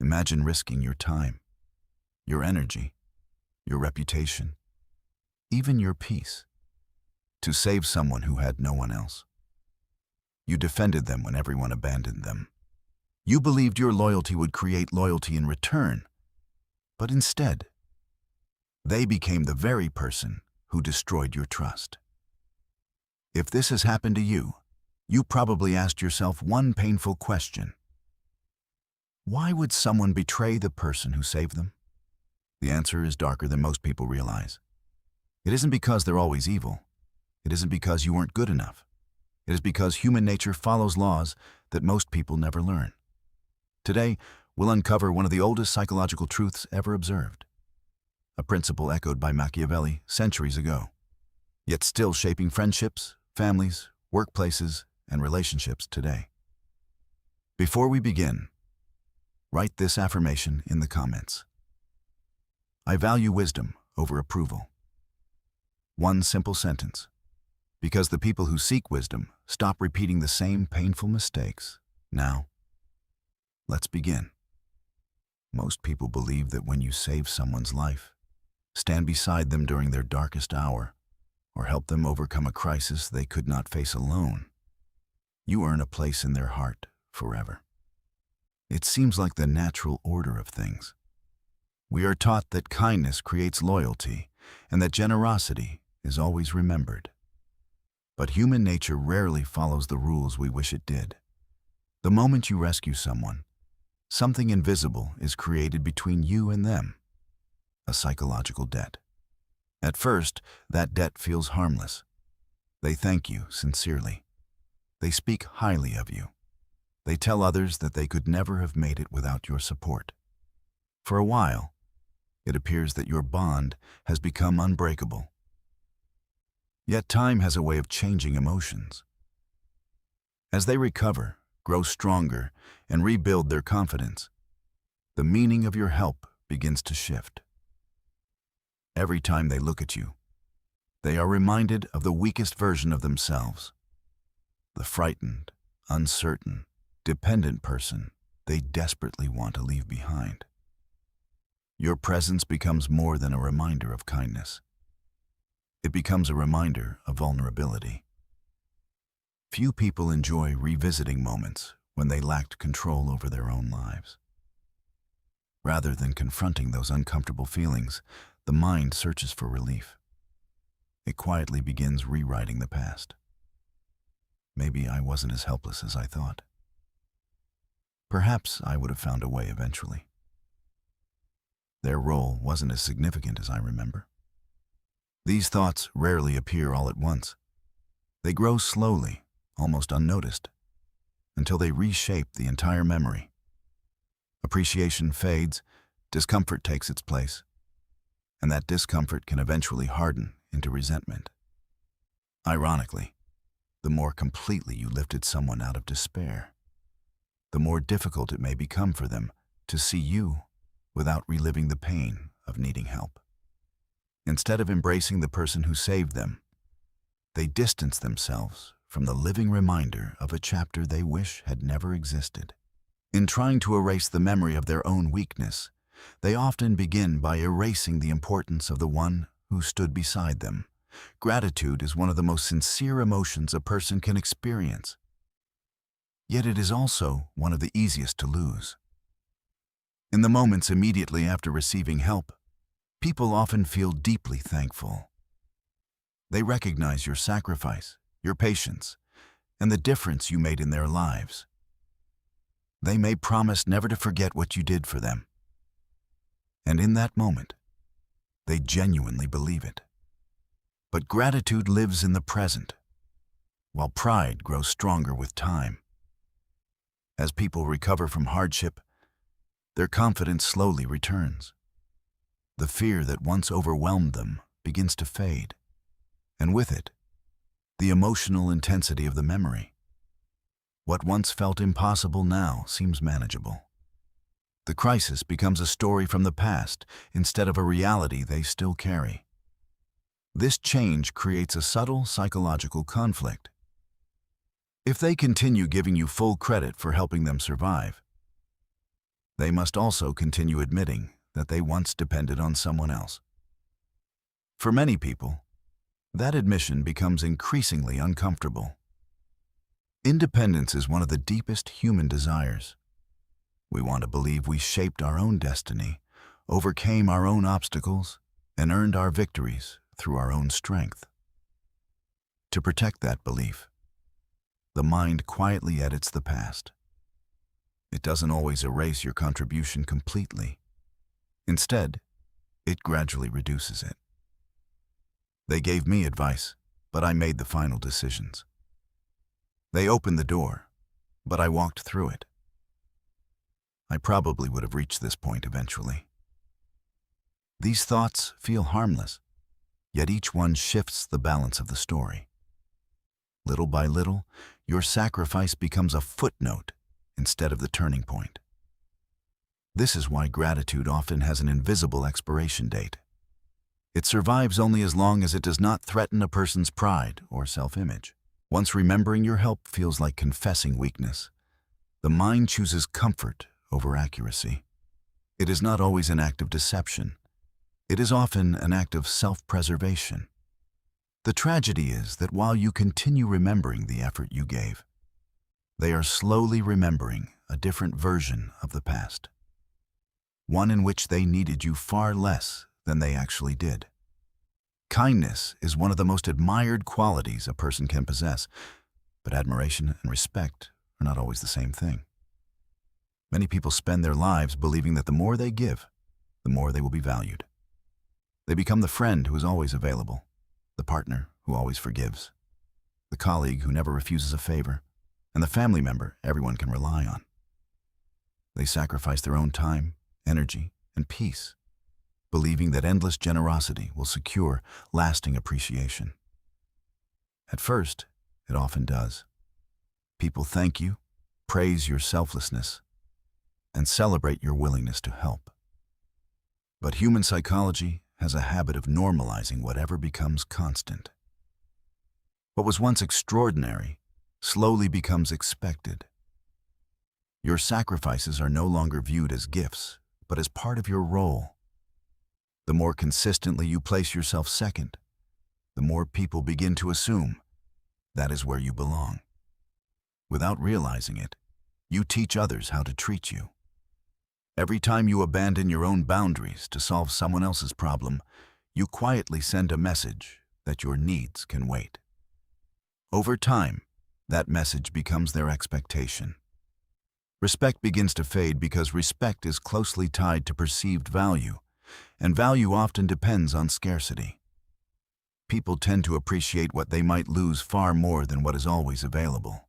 Imagine risking your time, your energy, your reputation, even your peace, to save someone who had no one else. You defended them when everyone abandoned them. You believed your loyalty would create loyalty in return, but instead, they became the very person who destroyed your trust. If this has happened to you, you probably asked yourself one painful question. Why would someone betray the person who saved them? The answer is darker than most people realize. It isn't because they're always evil. It isn't because you weren't good enough. It is because human nature follows laws that most people never learn. Today, we'll uncover one of the oldest psychological truths ever observed, a principle echoed by Machiavelli centuries ago, yet still shaping friendships, families, workplaces, and relationships today. Before we begin, write this affirmation in the comments. I value wisdom over approval. One simple sentence, because the people who seek wisdom stop repeating the same painful mistakes. Now, let's begin. Most people believe that when you save someone's life, stand beside them during their darkest hour, or help them overcome a crisis they could not face alone, you earn a place in their heart forever. It seems like the natural order of things. We are taught that kindness creates loyalty and that generosity is always remembered. But human nature rarely follows the rules we wish it did. The moment you rescue someone, something invisible is created between you and them, a psychological debt. At first, that debt feels harmless. They thank you sincerely. They speak highly of you. They tell others that they could never have made it without your support. For a while, it appears that your bond has become unbreakable. Yet time has a way of changing emotions. As they recover, grow stronger, and rebuild their confidence, the meaning of your help begins to shift. Every time they look at you, they are reminded of the weakest version of themselves, the frightened, uncertain, dependent person they desperately want to leave behind. Your presence becomes more than a reminder of kindness. It becomes a reminder of vulnerability. Few people enjoy revisiting moments when they lacked control over their own lives. Rather than confronting those uncomfortable feelings, the mind searches for relief. It quietly begins rewriting the past. Maybe I wasn't as helpless as I thought. Perhaps I would have found a way eventually. Their role wasn't as significant as I remember. These thoughts rarely appear all at once. They grow slowly, almost unnoticed, until they reshape the entire memory. Appreciation fades, discomfort takes its place, and that discomfort can eventually harden into resentment. Ironically, the more completely you lifted someone out of despair, the more difficult it may become for them to see you without reliving the pain of needing help. Instead of embracing the person who saved them, they distance themselves from the living reminder of a chapter they wish had never existed. In trying to erase the memory of their own weakness, they often begin by erasing the importance of the one who stood beside them. Gratitude is one of the most sincere emotions a person can experience. Yet it is also one of the easiest to lose. In the moments immediately after receiving help, people often feel deeply thankful. They recognize your sacrifice, your patience, and the difference you made in their lives. They may promise never to forget what you did for them. And in that moment, they genuinely believe it. But gratitude lives in the present, while pride grows stronger with time. As people recover from hardship, their confidence slowly returns. The fear that once overwhelmed them begins to fade, and with it, the emotional intensity of the memory. What once felt impossible now seems manageable. The crisis becomes a story from the past instead of a reality they still carry. This change creates a subtle psychological conflict. If they continue giving you full credit for helping them survive, They must also continue admitting that they once depended on someone else. For many people, that admission becomes increasingly uncomfortable. Independence is one of the deepest human desires. We want to believe we shaped our own destiny, overcame our own obstacles, and earned our victories through our own strength. To protect that belief, the mind quietly edits the past. It doesn't always erase your contribution completely. Instead, it gradually reduces it. They gave me advice, but I made the final decisions. They opened the door, but I walked through it. I probably would have reached this point eventually. These thoughts feel harmless, yet each one shifts the balance of the story. Little by little, your sacrifice becomes a footnote instead of the turning point. This is why gratitude often has an invisible expiration date. It survives only as long as it does not threaten a person's pride or self-image. Once remembering your help feels like confessing weakness, the mind chooses comfort over accuracy. It is not always an act of deception. It is often an act of self-preservation. The tragedy is that while you continue remembering the effort you gave, they are slowly remembering a different version of the past, one in which they needed you far less than they actually did. Kindness is one of the most admired qualities a person can possess, but admiration and respect are not always the same thing. Many people spend their lives believing that the more they give, the more they will be valued. They become the friend who is always available, the partner who always forgives, the colleague who never refuses a favor, and the family member everyone can rely on. They sacrifice their own time, energy, and peace, believing that endless generosity will secure lasting appreciation. At first, it often does. People thank you, praise your selflessness, and celebrate your willingness to help. But human psychology has a habit of normalizing whatever becomes constant. What was once extraordinary slowly becomes expected. Your sacrifices are no longer viewed as gifts, but as part of your role. The more consistently you place yourself second, the more people begin to assume that is where you belong. Without realizing it, you teach others how to treat you. Every time you abandon your own boundaries to solve someone else's problem, you quietly send a message that your needs can wait. Over time, that message becomes their expectation. Respect begins to fade because respect is closely tied to perceived value, and value often depends on scarcity. People tend to appreciate what they might lose far more than what is always available.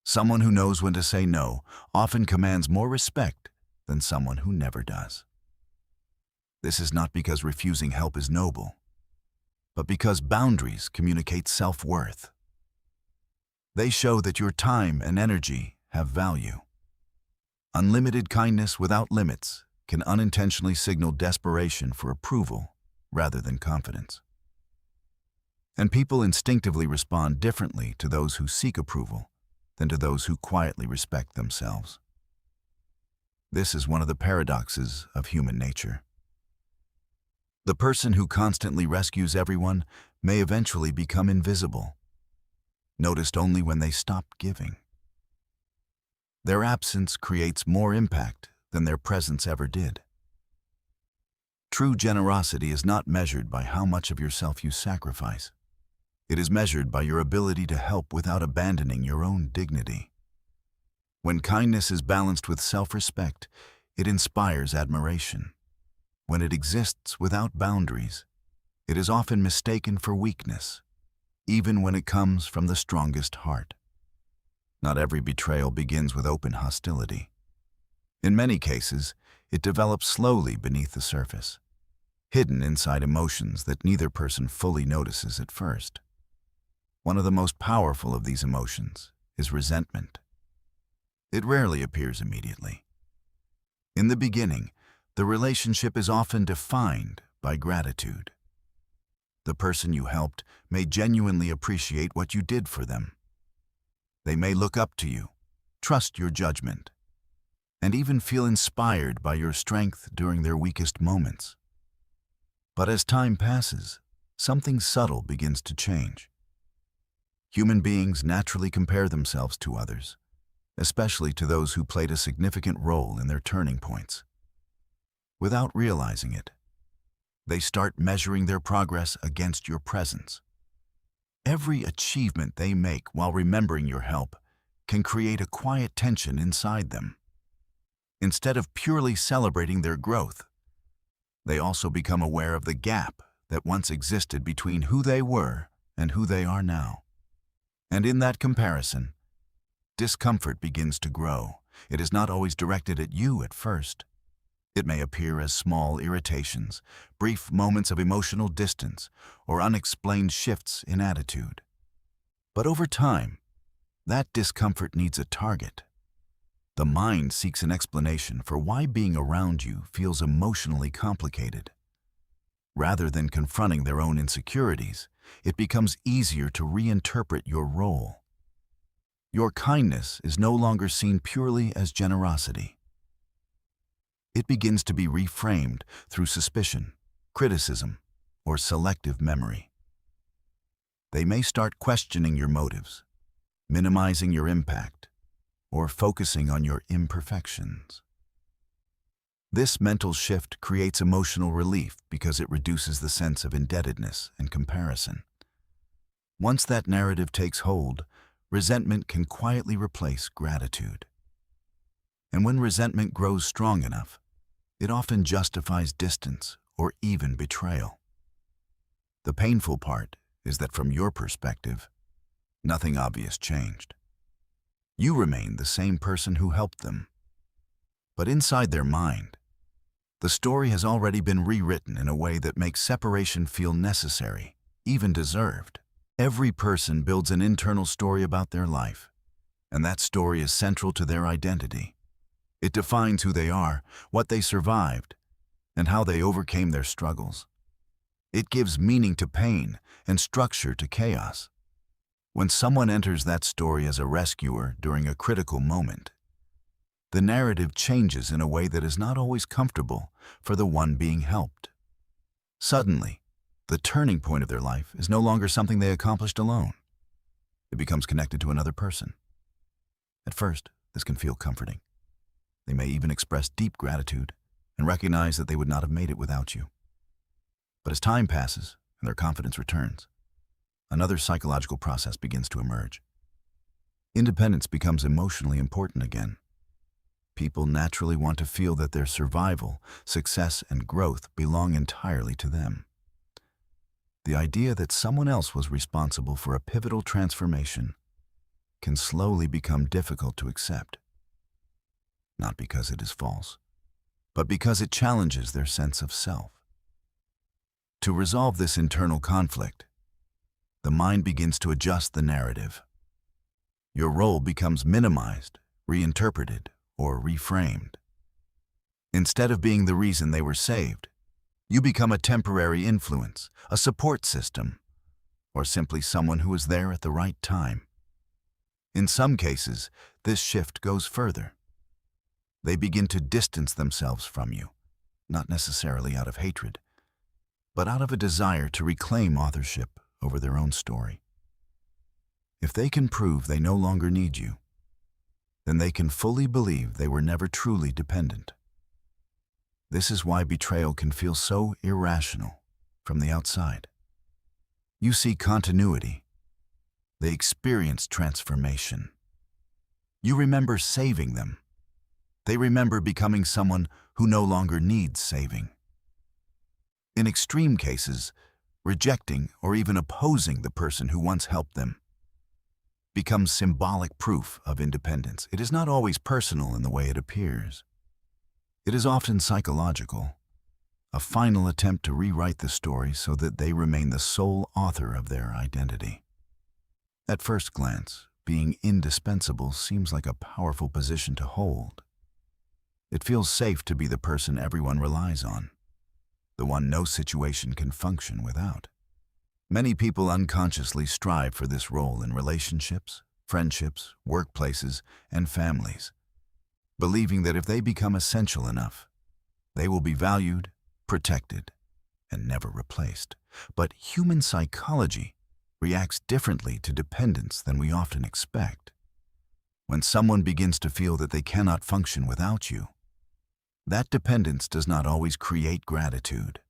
Someone who knows when to say no often commands more respect than someone who never does. This is not because refusing help is noble, but because boundaries communicate self-worth. They show that your time and energy have value. Unlimited kindness without limits can unintentionally signal desperation for approval rather than confidence. And people instinctively respond differently to those who seek approval than to those who quietly respect themselves. This is one of the paradoxes of human nature. The person who constantly rescues everyone may eventually become invisible, noticed only when they stop giving. Their absence creates more impact than their presence ever did. True generosity is not measured by how much of yourself you sacrifice. It is measured by your ability to help without abandoning your own dignity. When kindness is balanced with self-respect, it inspires admiration. When it exists without boundaries, it is often mistaken for weakness, even when it comes from the strongest heart. Not every betrayal begins with open hostility. In many cases, it develops slowly beneath the surface, hidden inside emotions that neither person fully notices at first. One of the most powerful of these emotions is resentment. It rarely appears immediately. In the beginning, the relationship is often defined by gratitude. The person you helped may genuinely appreciate what you did for them. They may look up to you, trust your judgment, and even feel inspired by your strength during their weakest moments. But as time passes, something subtle begins to change. Human beings naturally compare themselves to others, especially to those who played a significant role in their turning points. Without realizing it, they start measuring their progress against your presence. Every achievement they make while remembering your help can create a quiet tension inside them. Instead of purely celebrating their growth, they also become aware of the gap that once existed between who they were and who they are now. And in that comparison, discomfort begins to grow. It is not always directed at you at first. It may appear as small irritations, brief moments of emotional distance, or unexplained shifts in attitude. But over time, that discomfort needs a target. The mind seeks an explanation for why being around you feels emotionally complicated. Rather than confronting their own insecurities, it becomes easier to reinterpret your role. Your kindness is no longer seen purely as generosity. It begins to be reframed through suspicion, criticism, or selective memory. They may start questioning your motives, minimizing your impact, or focusing on your imperfections. This mental shift creates emotional relief because it reduces the sense of indebtedness and comparison. Once that narrative takes hold, resentment can quietly replace gratitude. And when resentment grows strong enough, it often justifies distance or even betrayal. The painful part is that from your perspective, nothing obvious changed. You remain the same person who helped them. But inside their mind, the story has already been rewritten in a way that makes separation feel necessary, even deserved. Every person builds an internal story about their life, and that story is central to their identity. It defines who they are, what they survived, and how they overcame their struggles. It gives meaning to pain and structure to chaos. When someone enters that story as a rescuer during a critical moment, the narrative changes in a way that is not always comfortable for the one being helped. Suddenly, the turning point of their life is no longer something they accomplished alone. It becomes connected to another person. At first, this can feel comforting. They may even express deep gratitude and recognize that they would not have made it without you. But as time passes and their confidence returns, another psychological process begins to emerge. Independence becomes emotionally important again. People naturally want to feel that their survival, success, and growth belong entirely to them. The idea that someone else was responsible for a pivotal transformation can slowly become difficult to accept. Not because it is false, but because it challenges their sense of self. To resolve this internal conflict, the mind begins to adjust the narrative. Your role becomes minimized, reinterpreted, or reframed. Instead of being the reason they were saved, you become a temporary influence, a support system, or simply someone who was there at the right time. In some cases, this shift goes further. They begin to distance themselves from you, not necessarily out of hatred, but out of a desire to reclaim authorship over their own story. If they can prove they no longer need you, then they can fully believe they were never truly dependent. This is why betrayal can feel so irrational from the outside. You see continuity. They experience transformation. You remember saving them. They remember becoming someone who no longer needs saving. In extreme cases, rejecting or even opposing the person who once helped them becomes symbolic proof of independence. It is not always personal in the way it appears. It is often psychological, a final attempt to rewrite the story so that they remain the sole author of their identity. At first glance, being indispensable seems like a powerful position to hold. It feels safe to be the person everyone relies on, the one no situation can function without. Many people unconsciously strive for this role in relationships, friendships, workplaces, and families. believing that if they become essential enough, they will be valued, protected, and never replaced. But human psychology reacts differently to dependence than we often expect. When someone begins to feel that they cannot function without you, that dependence does not always create gratitude.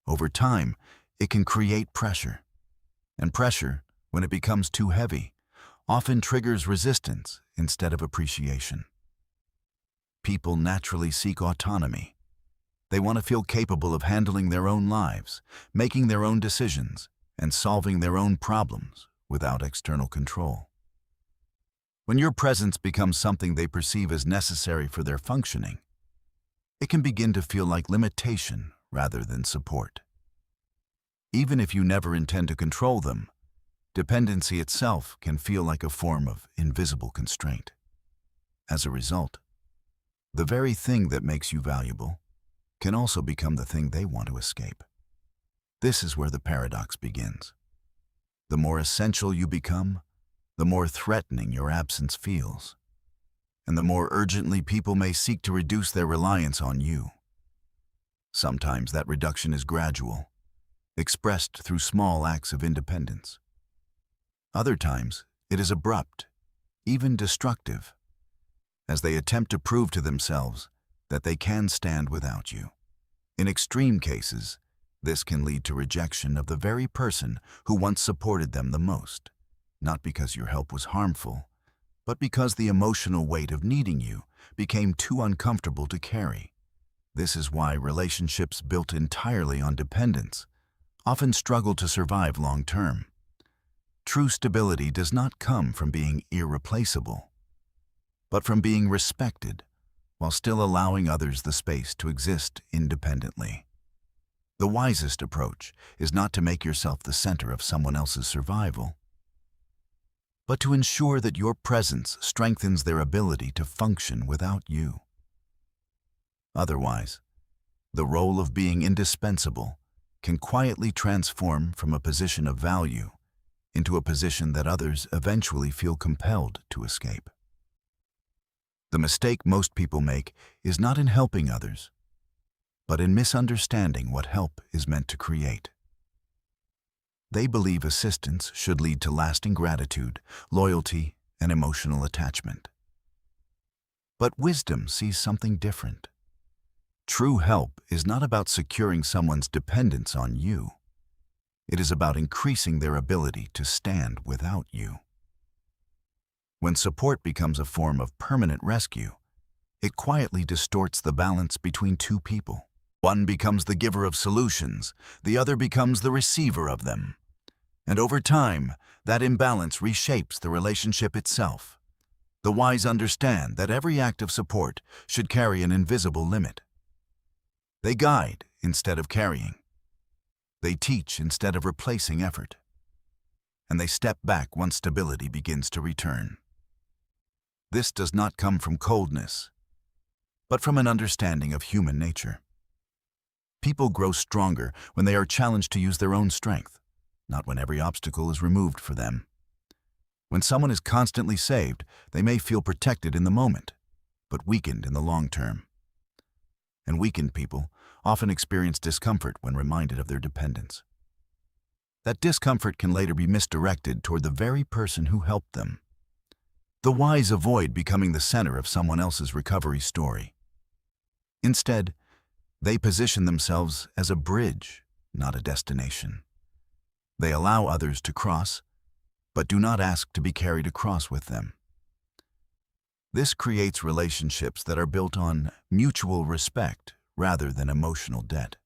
Over time, it can create pressure. And pressure, when it becomes too heavy, often triggers resistance instead of appreciation. People naturally seek autonomy. They want to feel capable of handling their own lives, making their own decisions, and solving their own problems without external control. When your presence becomes something they perceive as necessary for their functioning, it can begin to feel like limitation rather than support. Even if you never intend to control them, dependency itself can feel like a form of invisible constraint. As a result, the very thing that makes you valuable can also become the thing they want to escape. This is where the paradox begins. The more essential you become, the more threatening your absence feels, and the more urgently people may seek to reduce their reliance on you. Sometimes that reduction is gradual, expressed through small acts of independence. Other times, it is abrupt, even destructive, as they attempt to prove to themselves that they can stand without you. In extreme cases, this can lead to rejection of the very person who once supported them the most, not because your help was harmful, but because the emotional weight of needing you became too uncomfortable to carry. This is why relationships built entirely on dependence often struggle to survive long-term. True stability does not come from being irreplaceable, but from being respected while still allowing others the space to exist independently. The wisest approach is not to make yourself the center of someone else's survival, but to ensure that your presence strengthens their ability to function without you. Otherwise, the role of being indispensable can quietly transform from a position of value into a position that others eventually feel compelled to escape. The mistake most people make is not in helping others, but in misunderstanding what help is meant to create. They believe assistance should lead to lasting gratitude, loyalty, and emotional attachment. But wisdom sees something different. True help is not about securing someone's dependence on you. It is about increasing their ability to stand without you. When support becomes a form of permanent rescue, it quietly distorts the balance between two people. One becomes the giver of solutions, the other becomes the receiver of them. And over time, that imbalance reshapes the relationship itself. The wise understand that every act of support should carry an invisible limit. They guide instead of carrying. They teach instead of replacing effort. And they step back once stability begins to return. This does not come from coldness, but from an understanding of human nature. People grow stronger when they are challenged to use their own strength, not when every obstacle is removed for them. When someone is constantly saved, they may feel protected in the moment, but weakened in the long term. And weakened people often experience discomfort when reminded of their dependence. That discomfort can later be misdirected toward the very person who helped them. The wise avoid becoming the center of someone else's recovery story. Instead, they position themselves as a bridge, not a destination. They allow others to cross, but do not ask to be carried across with them. This creates relationships that are built on mutual respect rather than emotional debt.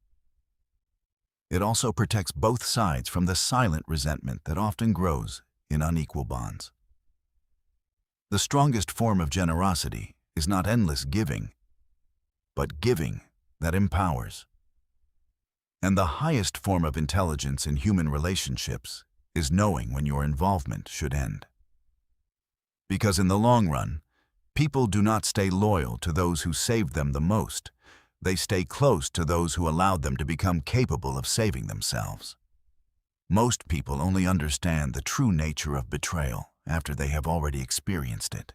It also protects both sides from the silent resentment that often grows in unequal bonds. The strongest form of generosity is not endless giving, but giving that empowers. And the highest form of intelligence in human relationships is knowing when your involvement should end. Because in the long run, people do not stay loyal to those who saved them the most. They stay close to those who allowed them to become capable of saving themselves. Most people only understand the true nature of betrayal after they have already experienced it.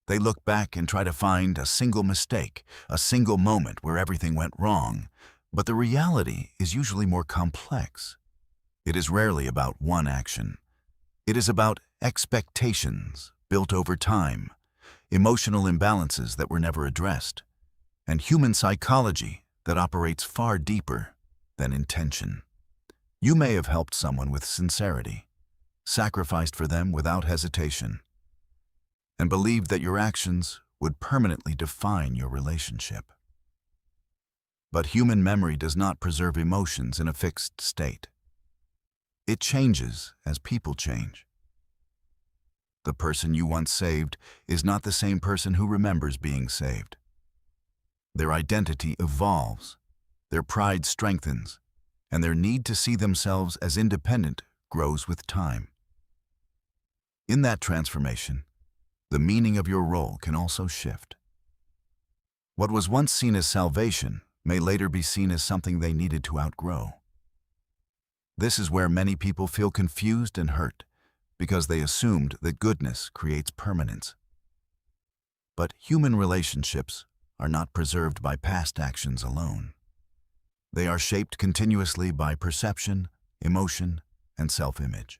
They look back and try to find a single mistake, a single moment where everything went wrong. But the reality is usually more complex. It is rarely about one action. It is about expectations built over time, emotional imbalances that were never addressed, and human psychology that operates far deeper than intention. You may have helped someone with sincerity, sacrificed for them without hesitation, and believed that your actions would permanently define your relationship. But human memory does not preserve emotions in a fixed state. It changes as people change. The person you once saved is not the same person who remembers being saved. Their identity evolves, their pride strengthens, and their need to see themselves as independent grows with time. In that transformation, the meaning of your role can also shift. What was once seen as salvation may later be seen as something they needed to outgrow. This is where many people feel confused and hurt, because they assumed that goodness creates permanence. But human relationships are not preserved by past actions alone. They are shaped continuously by perception, emotion, and self-image.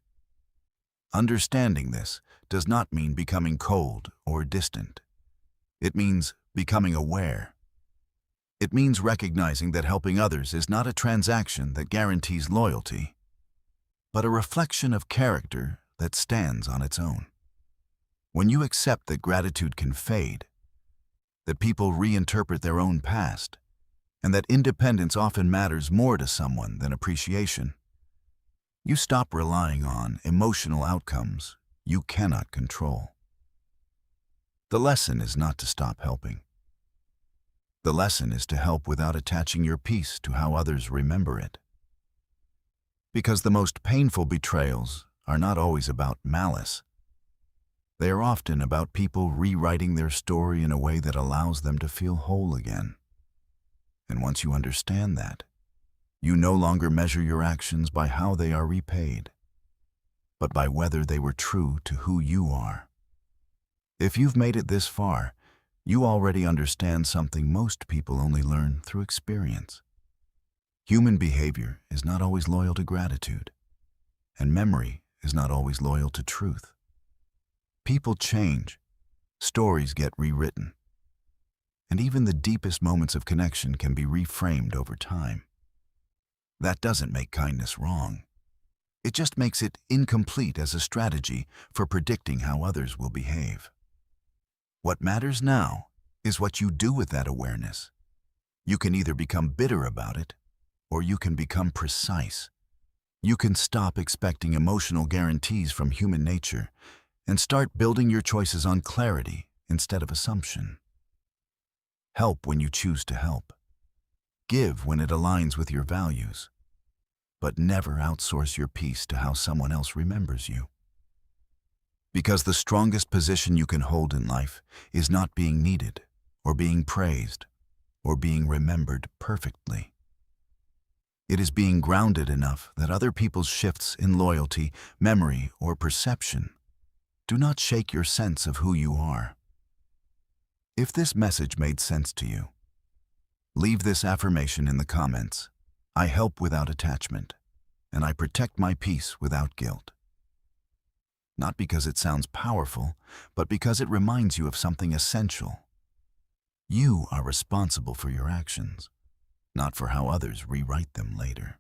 Understanding this does not mean becoming cold or distant. It means becoming aware. It means recognizing that helping others is not a transaction that guarantees loyalty, but a reflection of character that stands on its own. When you accept that gratitude can fade, that people reinterpret their own past, and that independence often matters more to someone than appreciation, you stop relying on emotional outcomes you cannot control. The lesson is not to stop helping. The lesson is to help without attaching your peace to how others remember it. Because the most painful betrayals are not always about malice. They are often about people rewriting their story in a way that allows them to feel whole again. And once you understand that, you no longer measure your actions by how they are repaid, but by whether they were true to who you are. If you've made it this far, you already understand something most people only learn through experience. Human behavior is not always loyal to gratitude, and memory is not always loyal to truth. People change, stories get rewritten, and even the deepest moments of connection can be reframed over time. That doesn't make kindness wrong. It just makes it incomplete as a strategy for predicting how others will behave. What matters now is what you do with that awareness. You can either become bitter about it, or you can become precise. You can stop expecting emotional guarantees from human nature and start building your choices on clarity instead of assumption. Help when you choose to help. Give when it aligns with your values. But never outsource your peace to how someone else remembers you. Because the strongest position you can hold in life is not being needed, or being praised, or being remembered perfectly. It is being grounded enough that other people's shifts in loyalty, memory, or perception do not shake your sense of who you are. If this message made sense to you, leave this affirmation in the comments. I help without attachment, and I protect my peace without guilt. Not because it sounds powerful, but because it reminds you of something essential. You are responsible for your actions, not for how others rewrite them later.